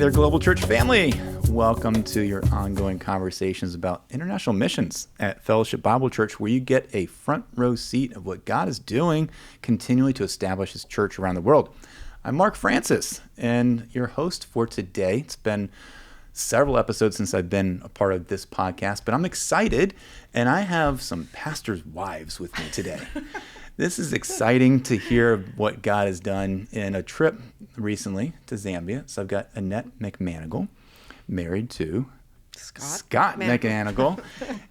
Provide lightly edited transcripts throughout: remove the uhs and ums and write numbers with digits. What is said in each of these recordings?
there, Global Church family. Welcome to your ongoing conversations about international missions at Fellowship Bible Church, where you get a front row seat of what God is doing continually to establish His church around the world. I'm Mark Francis, and your host for today. It's been several episodes since I've been a part of this podcast, but I'm excited, and I have some pastors' wives with me today. This is exciting to hear what God has done in a trip recently to Zambia. So I've got Annette McManigle, married to Scott McManigle.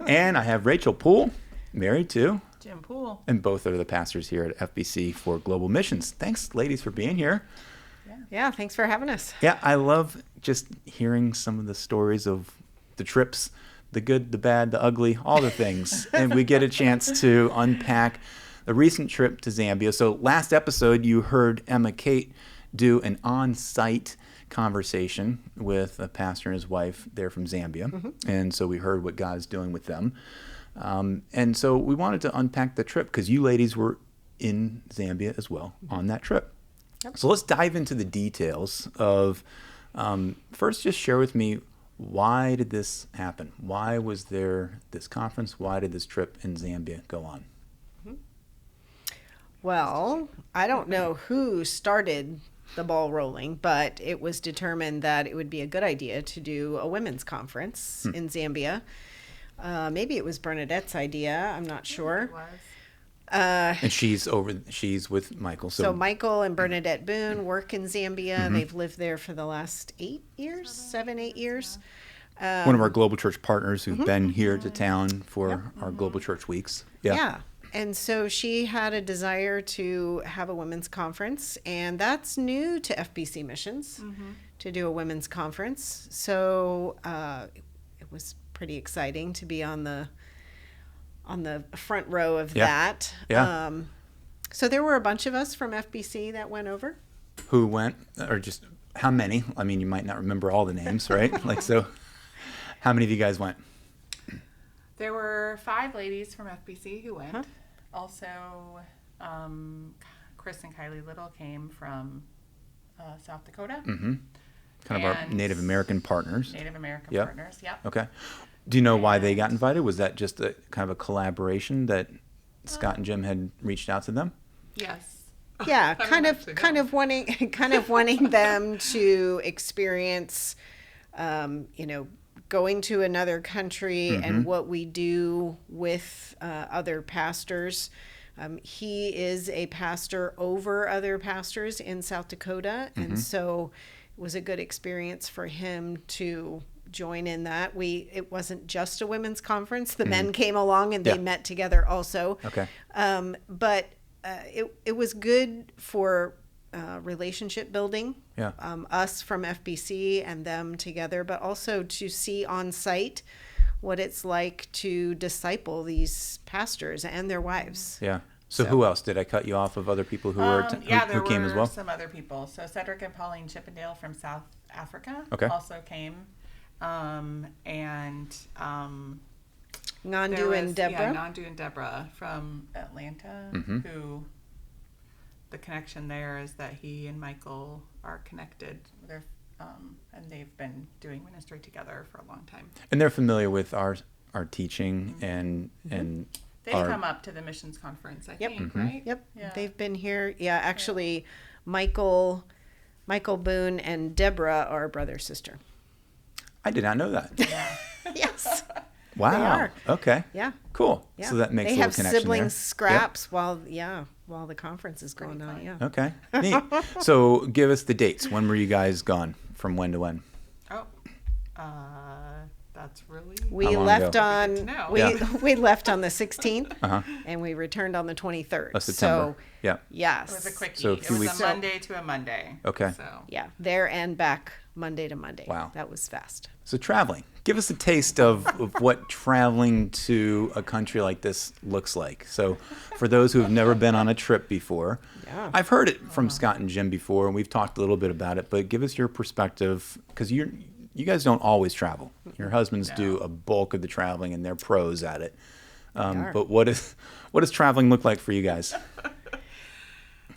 And I have Rachel Poole, married to Jim Poole. And both are the pastors here at FBC for Global Missions. Thanks, ladies, for being here. Yeah, thanks for having us. Yeah, I love just hearing some of the stories of the trips, the good, the bad, the ugly, all the things. And we get a chance to unpack a recent trip to Zambia. So last episode, you heard Emma Kate do an on-site conversation with a pastor and his wife there from Zambia. Mm-hmm. And so we heard what God's doing with them. And so we wanted to unpack the trip because you ladies were in Zambia as well on that trip. Yep. So let's dive into the details of, first just share with me, why did this happen? Why was there this conference? Why did this trip in Zambia go on? Well, I don't know who started the ball rolling, but it was determined that it would be a good idea to do a women's conference in Zambia. Maybe it was Bernadette's idea. I'm not sure. It was. And she's with Michael. So Michael and Bernadette Boone work in Zambia. Mm-hmm. They've lived there for the last 8 years. One of our Global Church partners who've been here to town for our Global Church weeks. Yeah. And so she had a desire to have a women's conference, and that's new to FBC Missions, to do a women's conference. So it was pretty exciting to be on the front row of that. Yeah. So there were a bunch of us from FBC that went over. Who went, or just how many? I mean, you might not remember all the names, right? So how many of you guys went? There were 5 ladies from FBC who went. Huh? Also, Chris and Kylie Little came from South Dakota. Mm-hmm. Kind of our Native American partners. Partners, yep. Okay. Do you know why they got invited? Was that just a kind of a collaboration that Scott and Jim had reached out to them? Yes. Yeah, kind of wanting them to experience, going to another country and what we do with other pastors. He is a pastor over other pastors in South Dakota, and so it was a good experience for him to join in that. It wasn't just a women's conference. The men came along and they met together also. Okay. But it was good for relationship building. Yeah. Us from FBC and them together, but also to see on site what it's like to disciple these pastors and their wives. Yeah. So who else? Did I cut you off of other people who who came as well? Some other people. So Cedric and Pauline Chippendale from South Africa also came. And Nandu and Deborah. Yeah, Nandu and Deborah from Atlanta, who the connection there is that he and Michael are connected. And they've been doing ministry together for a long time. And they're familiar with our teaching and they come up to the missions conference, I think, right? Yep. Yeah. They've been here. Yeah, actually, Michael Boone and Deborah are brother sister. I did not know that. Yeah. Yes. Wow. They are. Okay. Yeah. Cool. Yeah. So that makes they a little have connection sibling there. scraps while the conference is going on. Yeah. Okay. Neat. So give us the dates. When were you guys gone? From when to when? Oh, that's really. We left on we left on the 16th, and we returned on the 23rd. Of September. So, yes. It was a quickie. So it was a Monday to a Monday. Okay. So. Yeah, there and back Monday to Monday. Wow. That was fast. So traveling. Give us a taste of what traveling to a country like this looks like. So for those who have never been on a trip before, I've heard it from Scott and Jim before, and we've talked a little bit about it, but give us your perspective, because you guys don't always travel. Your husbands do a bulk of the traveling, and they're pros at it. But what does traveling look like for you guys?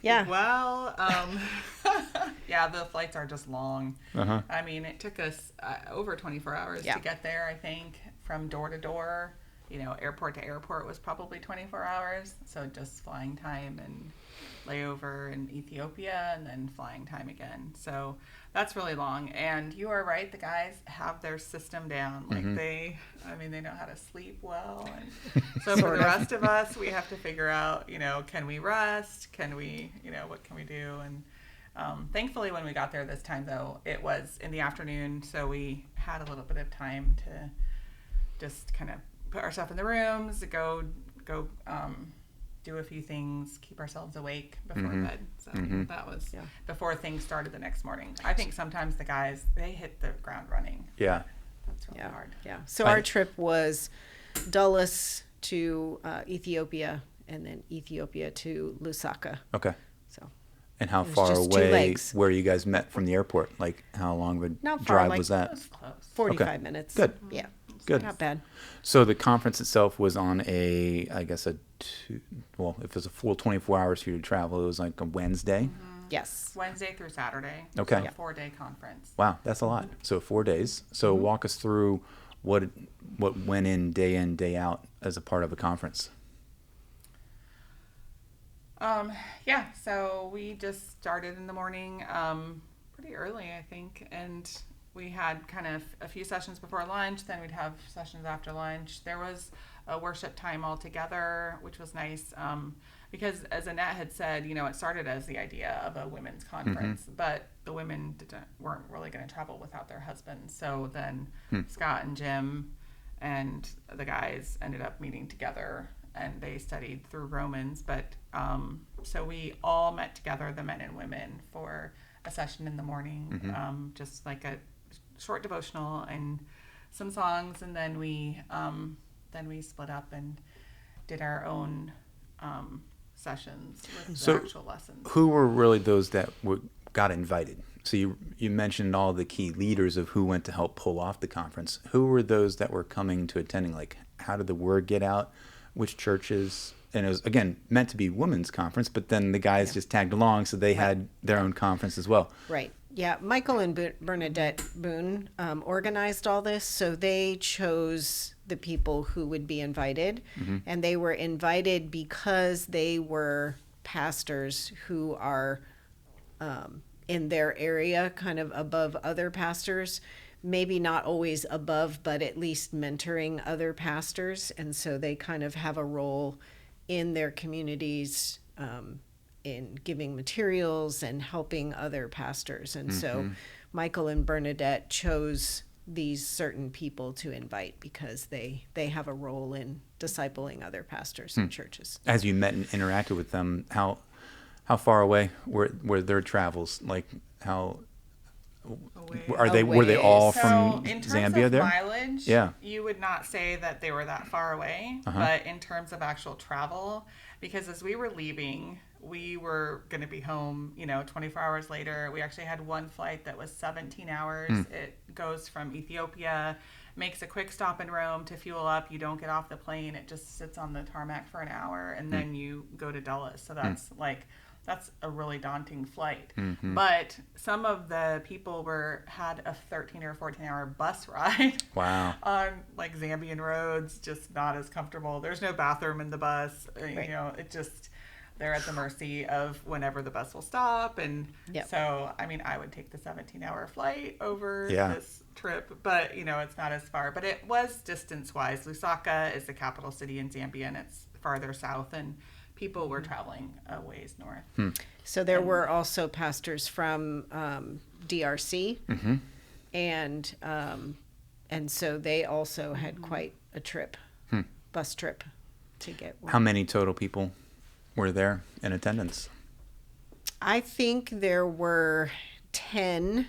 Yeah. Well, yeah, the flights are just long. Uh-huh. I mean, it took us over 24 hours Yeah. to get there, I think, from door to door. You know, airport to airport was probably 24 hours. So just flying time and layover in Ethiopia and then flying time again. So that's really long. And you are right, the guys have their system down. Like they know how to sleep well. And so for the rest of us, we have to figure out, you know, can we rest? Can we, you know, what can we do? And thankfully when we got there this time though, it was in the afternoon. So we had a little bit of time to just kind of put our stuff in the rooms, go do a few things, keep ourselves awake before bed. So that was before things started the next morning. I think sometimes the guys, they hit the ground running. Yeah. That's really hard. Yeah. So our trip was Dulles to Ethiopia, and then Ethiopia to Lusaka. Okay. So. And how It was far just 2 away legs. where you guys met from the airport? Like how long of a Not far, drive like- was It that? was close. 45 minutes. Good. Yeah. Good. Not bad. So the conference itself was on if it was a full 24 hours for you to travel, it was like a Wednesday. Yes. Wednesday through Saturday. Okay. So Yeah. 4-day conference. Wow, that's a lot. So 4 days. So walk us through what went in, day out as a part of a conference. Yeah, so we just started in the morning pretty early, I think, and we had kind of a few sessions before lunch, then we'd have sessions after lunch. There was a worship time all together, which was nice, because as Annette had said, you know, it started as the idea of a women's conference, but the women weren't really going to travel without their husbands. So then Scott and Jim and the guys ended up meeting together, and they studied through Romans. But so we all met together, the men and women, for a session in the morning, just like a short devotional and some songs, and then we split up and did our own sessions with the actual lessons. Who were really those that got invited? So you mentioned all the key leaders of who went to help pull off the conference. Who were those that were coming to attending? Like, how did the word get out? Which churches? And it was, again, meant to be women's conference, but then the guys just tagged along, so they had their own conference as well. Right. Yeah. Michael and Bernadette Boone organized all this. So they chose the people who would be invited. And they were invited because they were pastors who are in their area, kind of above other pastors. Maybe not always above, but at least mentoring other pastors. And so they kind of have a role in their communities in giving materials and helping other pastors. And so Michael and Bernadette chose these certain people to invite because they have a role in discipling other pastors and churches. As you met and interacted with them, how far away were their travels? Like how were they all from in terms Zambia of there? mileage, Yeah. you would not say that they were that far away, but in terms of actual travel, because as we were leaving, we were going to be home, 24 hours later. We actually had one flight that was 17 hours. It goes from Ethiopia, makes a quick stop in Rome to fuel up. You don't get off the plane. It just sits on the tarmac for an hour, and then you go to Dulles. So that's a really daunting flight. But some of the people had a 13 or 14-hour bus ride. Wow. On like Zambian roads, just not as comfortable. There's no bathroom in the bus. Right. It just, they're at the mercy of whenever the bus will stop. And so, I would take the 17-hour flight over this trip, but it's not as far. But it was distance-wise. Lusaka is the capital city in Zambia, and it's farther south, and people were traveling a ways north. So there were also pastors from DRC, and so they also had quite a trip, bus trip, to get one. How many total people were there in attendance? I think there were 10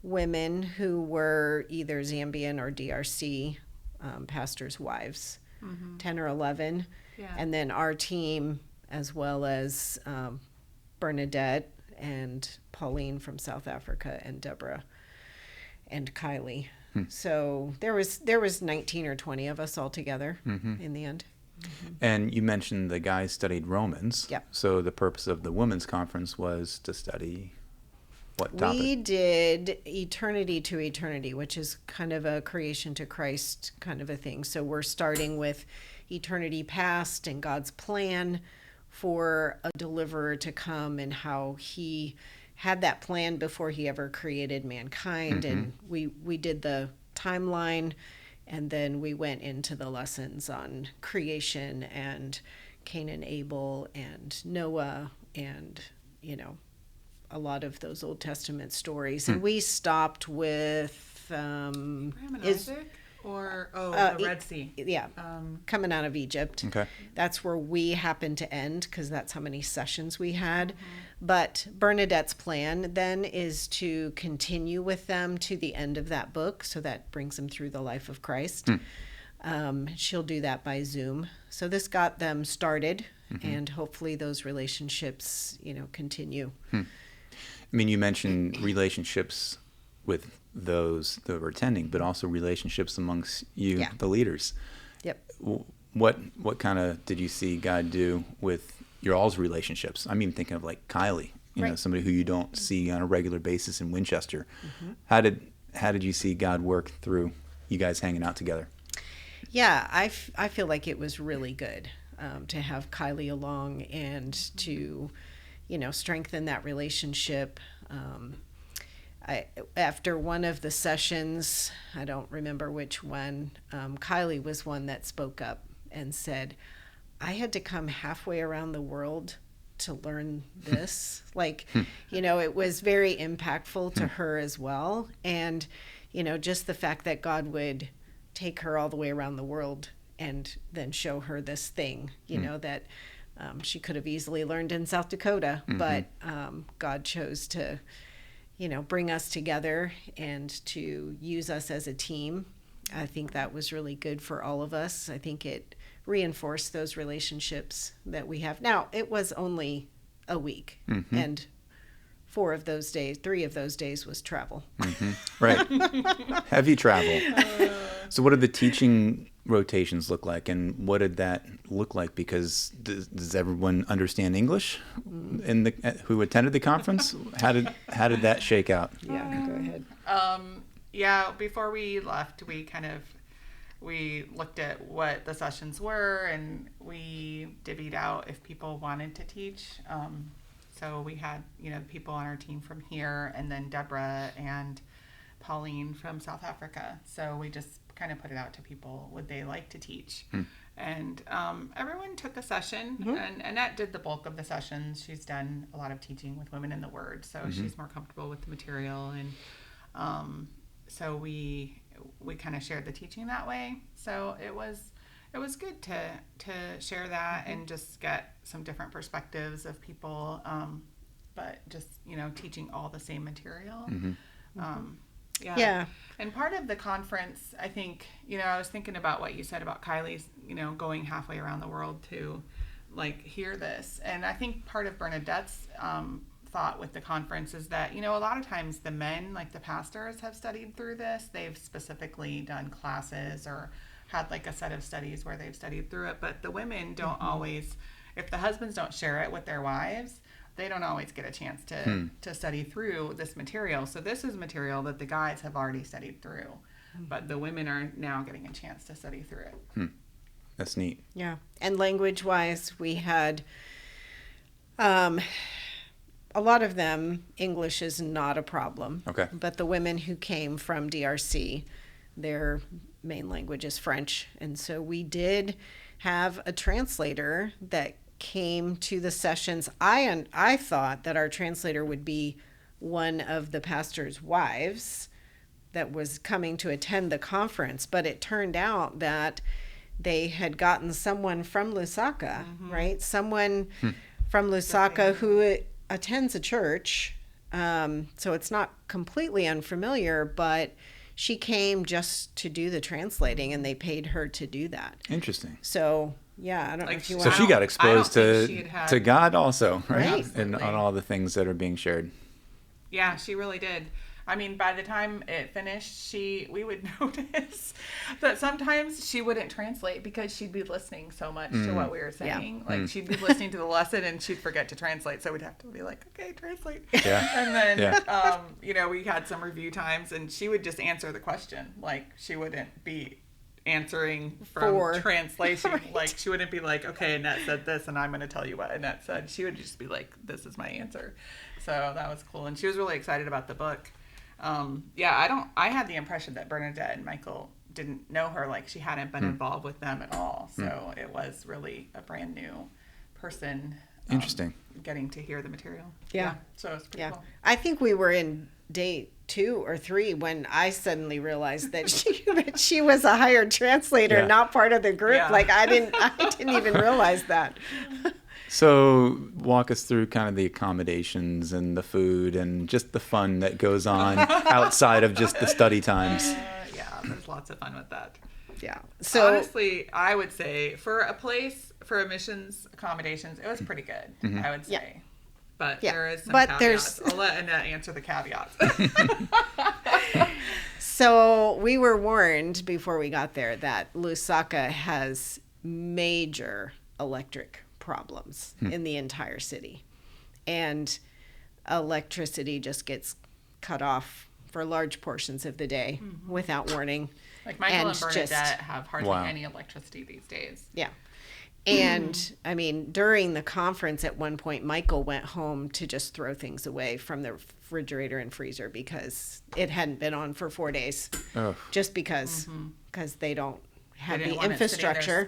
women who were either Zambian or DRC pastors' wives, 10 or 11. Yeah. And then our team, as well as Bernadette and Pauline from South Africa, and Deborah and Kylie. So there was 19 or 20 of us all together in the end. And you mentioned the guys studied Romans. Yep. So the purpose of the women's conference was to study what topic? We did eternity to eternity, which is kind of a creation to Christ kind of a thing. So we're starting with eternity past and God's plan for a deliverer to come and how he had that plan before he ever created mankind. And we did the timeline, and then we went into the lessons on creation and Cain and Abel and Noah and, a lot of those Old Testament stories. And we stopped with Abraham and Isaac, or the Red Sea. Yeah, coming out of Egypt. Okay. That's where we happened to end, because that's how many sessions we had. But Bernadette's plan then is to continue with them to the end of that book, so that brings them through the life of Christ. She'll do that by Zoom. So this got them started, and hopefully those relationships, continue. I mean, you mentioned relationships with those that were attending, but also relationships amongst you, the leaders. Yep. What kind of did you see God do with your all's relationships? I'm even thinking of like Kylie, somebody who you don't see on a regular basis in Winchester. How did you see God work through you guys hanging out together? Yeah, I feel like it was really good to have Kylie along and to, strengthen that relationship. After one of the sessions, I don't remember which one, Kylie was one that spoke up and said, I had to come halfway around the world to learn this. It was very impactful to her as well. And, just the fact that God would take her all the way around the world and then show her this thing, that she could have easily learned in South Dakota, but God chose to, bring us together and to use us as a team. I think that was really good for all of us. I think it reinforced those relationships that we have. Now, it was only a week, and 3 of those days was travel. Right. Heavy travel. So what did the teaching rotations look like, and what did that look like? Because does everyone understand English who attended the conference? How did that shake out? Yeah, go ahead. Before we left, we looked at what the sessions were, and we divvied out if people wanted to teach. So we had, people on our team from here, and then Deborah and Pauline from South Africa. So we just kind of put it out to people, would they like to teach? And everyone took a session, and Annette did the bulk of the sessions. She's done a lot of teaching with women in the Word, so she's more comfortable with the material. And so we kind of shared the teaching that way. So it was good to share that and just get some different perspectives of people, but just, teaching all the same material. Yeah. And part of the conference, I think, I was thinking about what you said about Kylie's, going halfway around the world to hear this. And I think part of Bernadette's thought with the conference is that, a lot of times the men, like the pastors, have studied through this. They've specifically done classes or had a set of studies where they've studied through it. But the women don't always, if the husbands don't share it with their wives, they don't always get a chance to study through this material. So this is material that the guys have already studied through, but the women are now getting a chance to study through it. That's neat. Yeah. And language-wise, we had a lot of them, English is not a problem. Okay. But the women who came from DRC, their main language is French. And so we did have a translator that came to the sessions. I thought that our translator would be one of the pastor's wives that was coming to attend the conference, but it turned out that they had gotten someone from Lusaka, right? Someone from Lusaka who attends a church. So it's not completely unfamiliar, but she came just to do the translating, and they paid her to do that. Interesting. So yeah, I don't know if you So want. she got exposed to God also, right? Right. And on all the things that are being shared. Yeah, she really did. I mean, by the time it finished, we would notice that sometimes she wouldn't translate because she'd be listening so much to what we were saying. Like she'd be listening to the lesson and she'd forget to translate. So we'd have to be like, okay, translate. Yeah. And then, you know, we had some review times and she would just answer the question. Like she wouldn't be answering from translation. Right. Like she wouldn't be like, okay, Annette said this and I'm going to tell you what Annette said. She would just be like, this is my answer. So that was cool. And she was really excited about the book. I had the impression that Bernadette and Michael didn't know her. Like she hadn't been involved with them at all. So it was really a brand new person. Interesting. Getting to hear the material. Yeah. So it's pretty cool. I think we were in day 2 or 3 when I suddenly realized that she was a hired translator, not part of the group. Yeah. Like I didn't even realize that. So walk us through kind of the accommodations and the food and just the fun that goes on outside of just the study times. There's lots of fun with that. Yeah. So honestly, I would say for a missions accommodations, it was pretty good. I would say. Yeah. But there is some caveats. I'll let Annette answer the caveats. So we were warned before we got there that Lusaka has major electric problems in the entire city. And electricity just gets cut off for large portions of the day without warning. Like Michael and Bernadette have hardly any electricity these days. Yeah. And I mean, during the conference at one point, Michael went home to just throw things away from the refrigerator and freezer because it hadn't been on for 4 days. Oh. Just because they don't have the infrastructure.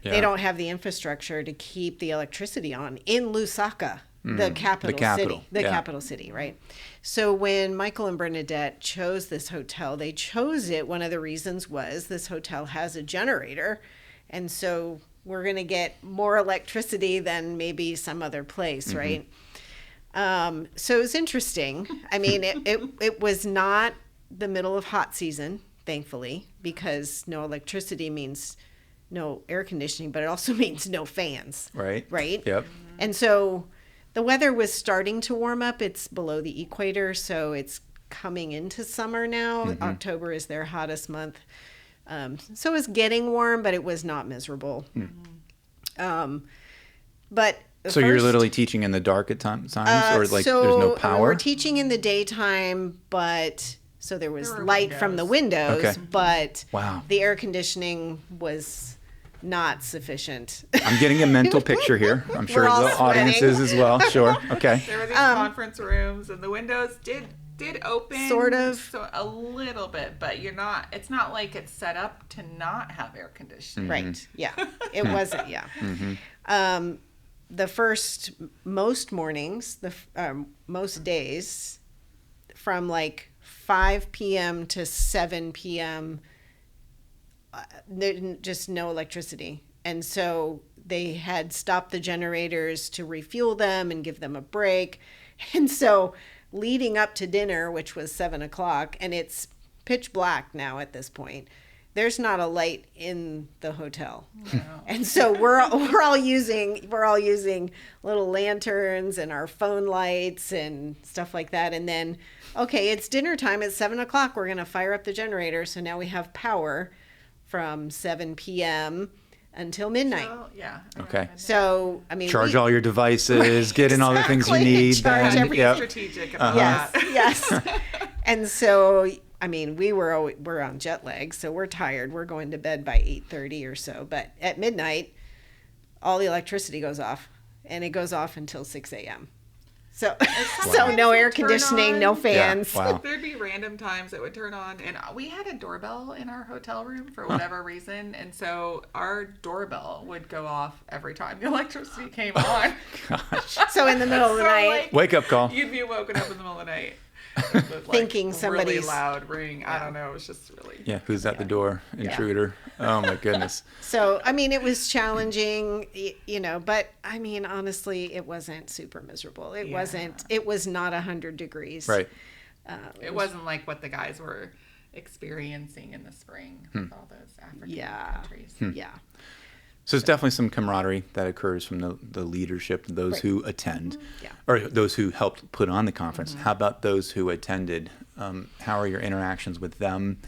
They don't have the infrastructure to keep the electricity on in Lusaka, the capital city, right? So when Michael and Bernadette chose this hotel, they chose it. One of the reasons was this hotel has a generator, and so we're going to get more electricity than maybe some other place, right? So it was interesting. I mean, it was not the middle of hot season, thankfully, because no electricity means no air conditioning, but it also means no fans. Right. Yep. And so the weather was starting to warm up. It's below the equator, so it's coming into summer now. October is their hottest month. So it was getting warm, but it was not miserable. So you're literally teaching in the dark at times, or like there's no power? We're teaching in the daytime, but so there was light from the windows, but the air conditioning was not sufficient. I'm getting a mental picture here. I'm sure the audience is as well. Sure. Okay. There were these conference rooms, and the windows did open sort of, so a little bit, but it's not like it's set up to not have air conditioning. Right. Yeah. It wasn't. Yeah. The first most mornings, most days, from like 5 p.m. to 7 p.m. Just no electricity, and so they had stopped the generators to refuel them and give them a break, and so leading up to dinner, which was 7 o'clock, and it's pitch black now at this point, there's not a light in the hotel. No. And so we're all using little lanterns and our phone lights and stuff like that. And then, okay, it's dinner time at 7 o'clock. We're going to fire up the generator. So now we have power from 7 p.m. until midnight. So, yeah. Okay. So, I mean, charge all your devices, get in all the things you need. Charge everything. Strategic about that. Yes. And so, I mean, we're on jet lag, so we're tired. We're going to bed by 8:30 or so. But at midnight, all the electricity goes off, and it goes off until 6 a.m. So, so no air conditioning, no fans. Yeah. Wow. There'd be random times it would turn on, and we had a doorbell in our hotel room for whatever reason, and so our doorbell would go off every time the electricity came on. Gosh. So in the middle of the night, like, wake up call. You'd be woken up in the middle of the night. Thinking somebody's really loud ring. I don't know. It was just really. Yeah, who's at the door? Intruder. Yeah. Oh my goodness. So I mean, it was challenging, but I mean, honestly, it wasn't super miserable. It wasn't. It was not 100 degrees. Right. It wasn't like what the guys were experiencing in the spring with all those African countries. Yeah. So there's definitely some camaraderie that occurs from the leadership, those who attend, or those who helped put on the conference. How about those who attended? How are your interactions with them,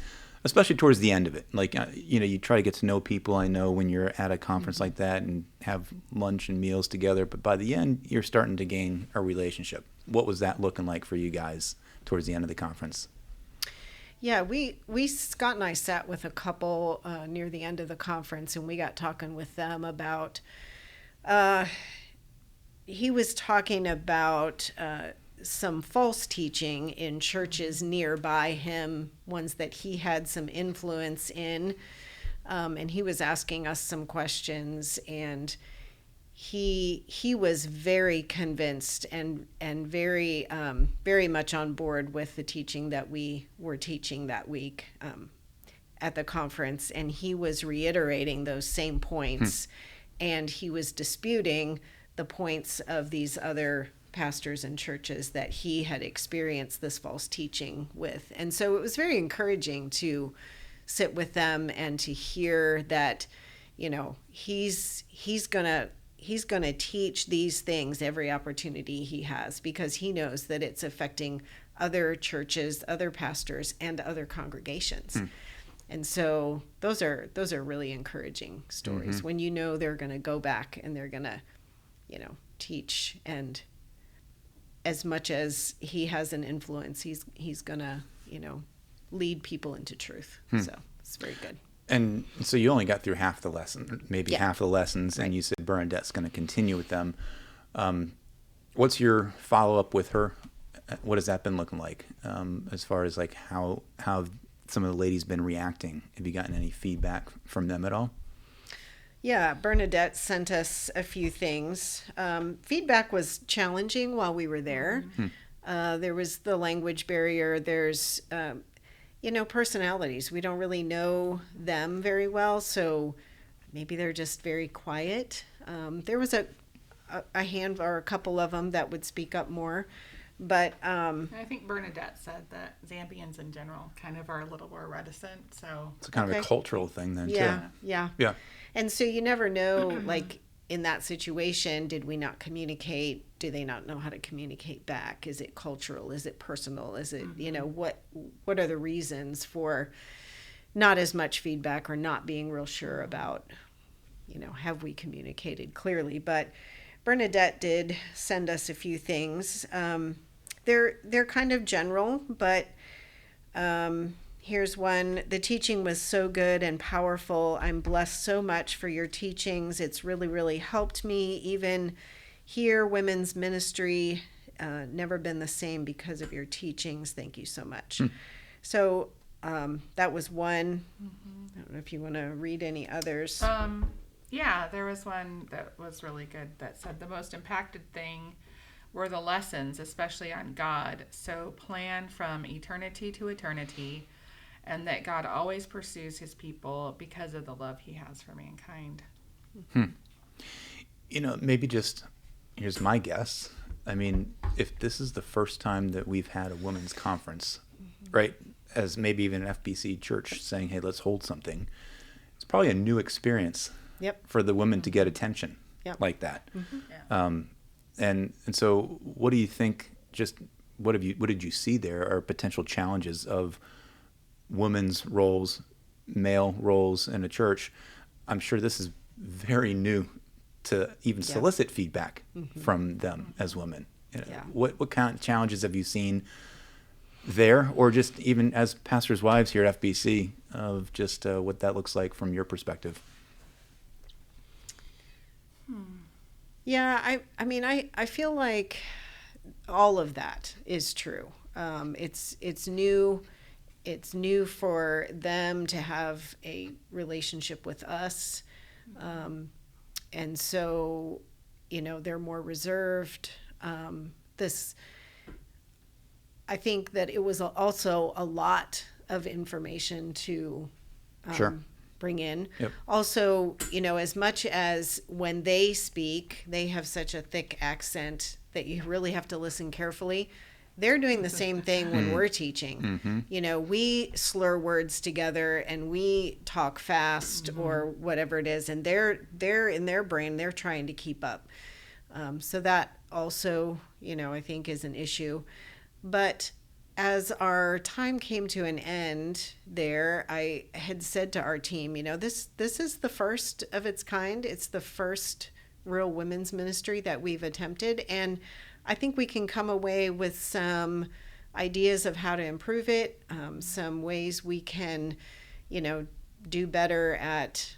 especially towards the end of it? Like, you try to get to know people. I know when you're at a conference like that and have lunch and meals together, but by the end, you're starting to gain a relationship. What was that looking like for you guys towards the end of the conference? Yeah, Scott and I sat with a couple near the end of the conference, and we got talking with them about, he was talking about some false teaching in churches nearby him, ones that he had some influence in, and he was asking us some questions, and he was very convinced and very very much on board with the teaching that we were teaching that week at the conference, and he was reiterating those same points, and he was disputing the points of these other pastors and churches that he had experienced this false teaching with. And so it was very encouraging to sit with them and to hear that, he's gonna teach these things every opportunity he has, because he knows that it's affecting other churches, other pastors, and other congregations. And so those are really encouraging stories when they're going to go back and they're going to teach, and as much as he has an influence, he's gonna lead people into truth. So it's very good. And so you only got through half the lesson, maybe half the lessons, right. And you said Bernadette's going to continue with them. What's your follow-up with her? What has that been looking like, as far as like how some of the ladies been reacting? Have you gotten any feedback from them at all? Yeah, Bernadette sent us a few things. Feedback was challenging while we were there. There was the language barrier. There's, personalities. We don't really know them very well, so maybe they're just very quiet. There was a hand or a couple of them that would speak up more. But I think Bernadette said that Zambians in general kind of are a little more reticent. So it's kind of a cultural thing then, too. Yeah. And so you never know, like in that situation, did we not communicate? Do they not know how to communicate back? Is it cultural? Is it personal? Is it, what are the reasons for not as much feedback or not being real sure about, have we communicated clearly? But Bernadette did send us a few things. They're kind of general, but here's one. The teaching was so good and powerful. I'm blessed so much for your teachings. It's really, really helped me. Even here, women's ministry, never been the same because of your teachings. Thank you so much. So that was one. I don't know if you want to read any others. Yeah, there was one that was really good that said the most impacted thing were the lessons, especially on God. So plan from eternity to eternity, and that God always pursues his people because of the love he has for mankind. Maybe just, here's my guess. I mean, if this is the first time that we've had a women's conference, right, as maybe even an FBC church saying, hey, let's hold something, it's probably a new experience for the women to get attention like that. And so what do you think, what did you see there are potential challenges of women's roles, male roles in a church? I'm sure this is very new to even solicit feedback from them as women. What kind of challenges have you seen there, or just even as pastors' wives here at FBC, of just what that looks like from your perspective? Yeah, I mean, I feel like all of that is true. It's new. It's new for them to have a relationship with us. And so, they're more reserved. I think that it was also a lot of information to bring in. Also, as much as when they speak, they have such a thick accent that you really have to listen carefully. They're doing the same thing when we're teaching. We slur words together and we talk fast or whatever it is, and they're in their brain, they're trying to keep up. So that also, I think is an issue. But as our time came to an end there, I had said to our team, this is the first of its kind. It's the first real women's ministry that we've attempted. And I think we can come away with some ideas of how to improve it, some ways we can, do better at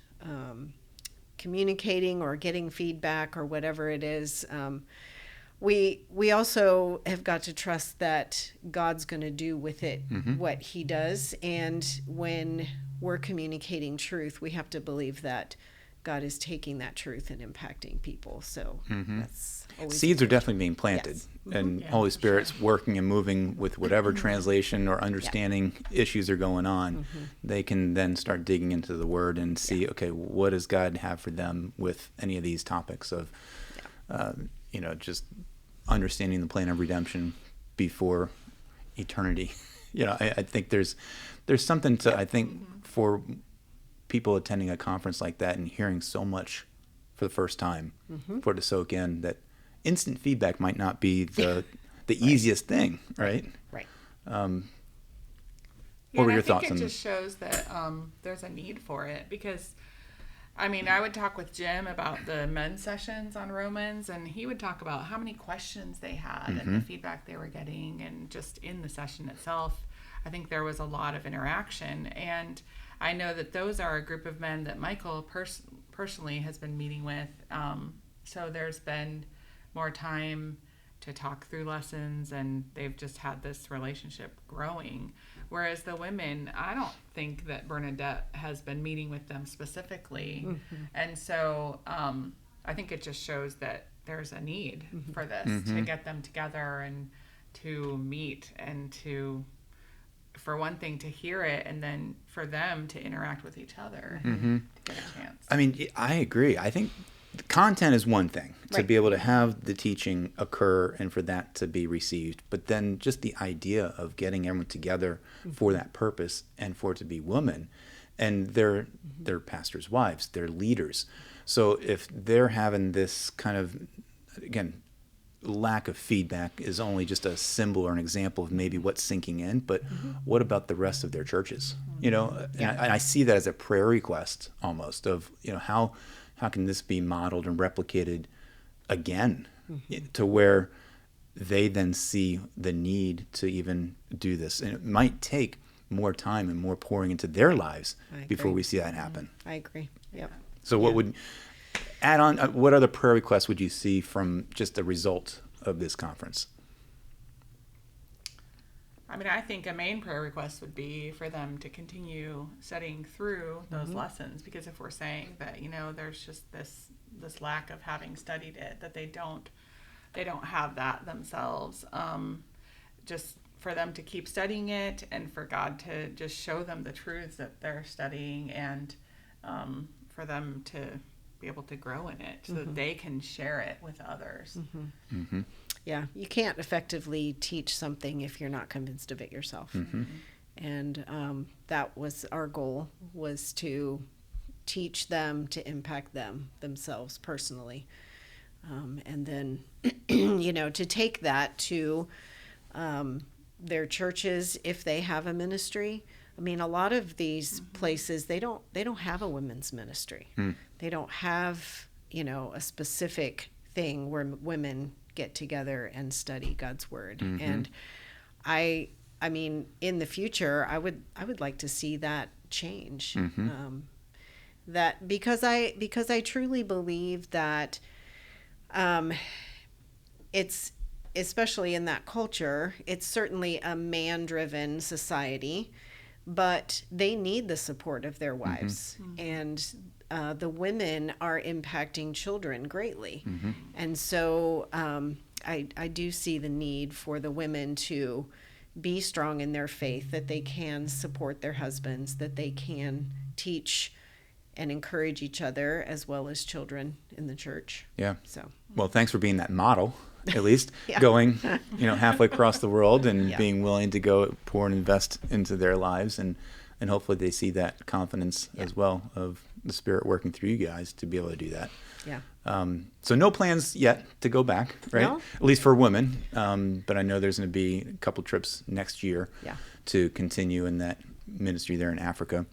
communicating or getting feedback or whatever it is. We also have got to trust that God's going to do with it what he does. And when we're communicating truth, we have to believe that God is taking that truth and impacting people. So that's always seeds are definitely being planted. Yes. And Yeah, Holy for Spirit's working and moving with whatever translation or understanding issues are going on. They can then start digging into the Word and see, okay, what does God have for them with any of these topics of, just understanding the plan of redemption before eternity. I think there's something to, I think, for people attending a conference like that and hearing so much for the first time, for it to soak in, that instant feedback might not be the easiest thing, right? Right. What were your thoughts on it this? just shows that there's a need for it, because I would talk with Jim about the men's sessions on Romans, and he would talk about how many questions they had and the feedback they were getting, and just in the session itself, I think there was a lot of interaction. And I know that those are a group of men that Michael personally has been meeting with. So there's been more time to talk through lessons, and they've just had this relationship growing. Whereas the women, I don't think that Bernadette has been meeting with them specifically. And so I think it just shows that there's a need for this, to get them together and to meet, and to, for one thing, to hear it, and then for them to interact with each other to get a chance. I agree. I think the content is one thing, to be able to have the teaching occur and for that to be received, but then just the idea of getting everyone together for that purpose, and for it to be women, and they're pastors' wives, they're leaders. So if they're having this kind of, again, lack of feedback is only just a symbol or an example of maybe what's sinking in, but what about the rest of their churches? And I see that as a prayer request almost of, how can this be modeled and replicated again, to where they then see the need to even do this. And it might take more time and more pouring into their lives before we see that happen. I agree. Yep. So what would add on, what other prayer requests would you see from just the result of this conference? I think a main prayer request would be for them to continue studying through those lessons, because if we're saying that, there's just this lack of having studied it, that they don't have that themselves, just for them to keep studying it, and for God to just show them the truths that they're studying, and for them to be able to grow in it so that they can share it with others. Yeah, you can't effectively teach something if you're not convinced of it yourself. And that was our goal, was to teach them, to impact themselves personally. And then, to take that to their churches if they have a ministry. A lot of these places, they don't have a women's ministry. They don't have, a specific thing where women get together and study God's word. And I mean, in the future, I would like to see that change. That because I truly believe that it's, especially in that culture, it's certainly a man-driven society, but they need the support of their wives. And the women are impacting children greatly. And so I do see the need for the women to be strong in their faith, that they can support their husbands, that they can teach and encourage each other as well as children in the church. Yeah. So, well, thanks for being that model, at least going, halfway across the world and being willing to go pour and invest into their lives. And and hopefully they see that confidence as well of the Spirit working through you guys to be able to do that. Yeah. So no plans yet to go back, right? No. At least for women. But I know there's going to be a couple trips next year to continue in that ministry there in Africa.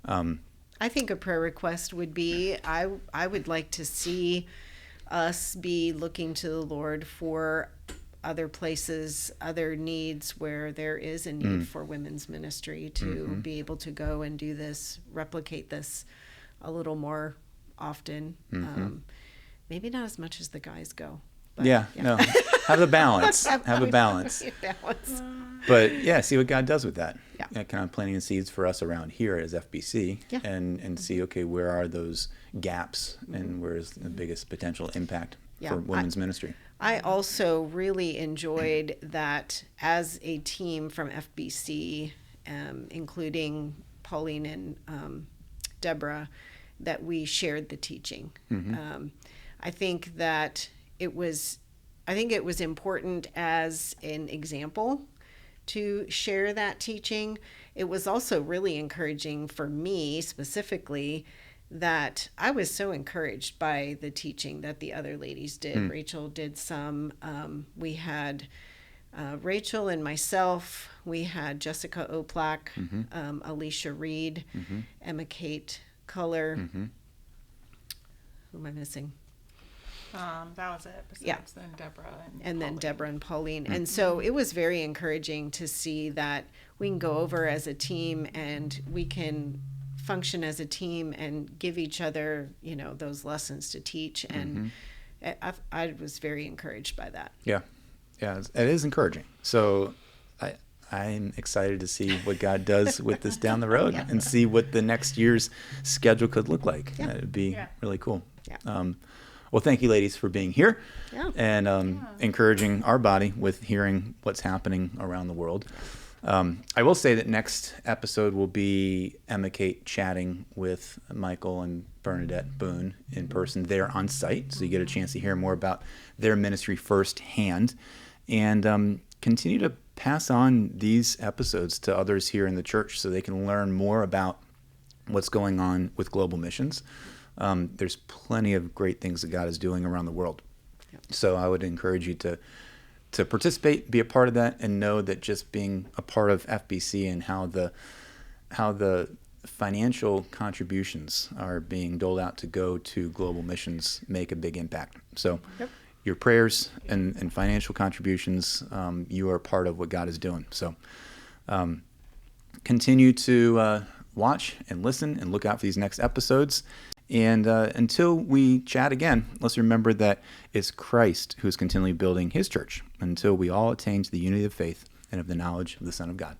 Yeah. I think a prayer request would be, I would like to see us be looking to the Lord for other places, other needs where there is a need for women's ministry to be able to go and do this, replicate this a little more often. Maybe not as much as the guys go. But, no. Have a balance. Have a balance. But yeah, see what God does with that. Yeah. Kind of planting the seeds for us around here as FBC and see, okay, where are those gaps and where's the biggest potential impact for women's ministry. I also really enjoyed that as a team from FBC, including Pauline and Deborah, that we shared the teaching. I think that it was important as an example to share that teaching. It was also really encouraging for me specifically that I was so encouraged by the teaching that the other ladies did. Rachel did some. We had Rachel and myself. We had Jessica Oplak, Alicia Reed, Emma Kate Culler. Who am I missing? That was it. Besides then Deborah and then Deborah and Pauline. And so it was very encouraging to see that we can go over as a team and we can function as a team and give each other, those lessons to teach. And I was very encouraged by that. Yeah, it is encouraging. So I'm excited to see what God does with this down the road and see what the next year's schedule could look like. It would be really cool. Yeah. Well, thank you, ladies, for being here and encouraging our body with hearing what's happening around the world. I will say that next episode will be Emma Kate chatting with Michael and Bernadette Boone in person there on site, so you get a chance to hear more about their ministry firsthand and continue to pass on these episodes to others here in the church so they can learn more about what's going on with global missions. There's plenty of great things that God is doing around the world. So I would encourage you to participate, be a part of that, and know that just being a part of FBC and how the financial contributions are being doled out to go to global missions make a big impact. So your prayers and financial contributions, you are part of what God is doing. So continue to watch and listen and look out for these next episodes. And until we chat again, let's remember that it's Christ who is continually building his church until we all attain to the unity of faith and of the knowledge of the Son of God.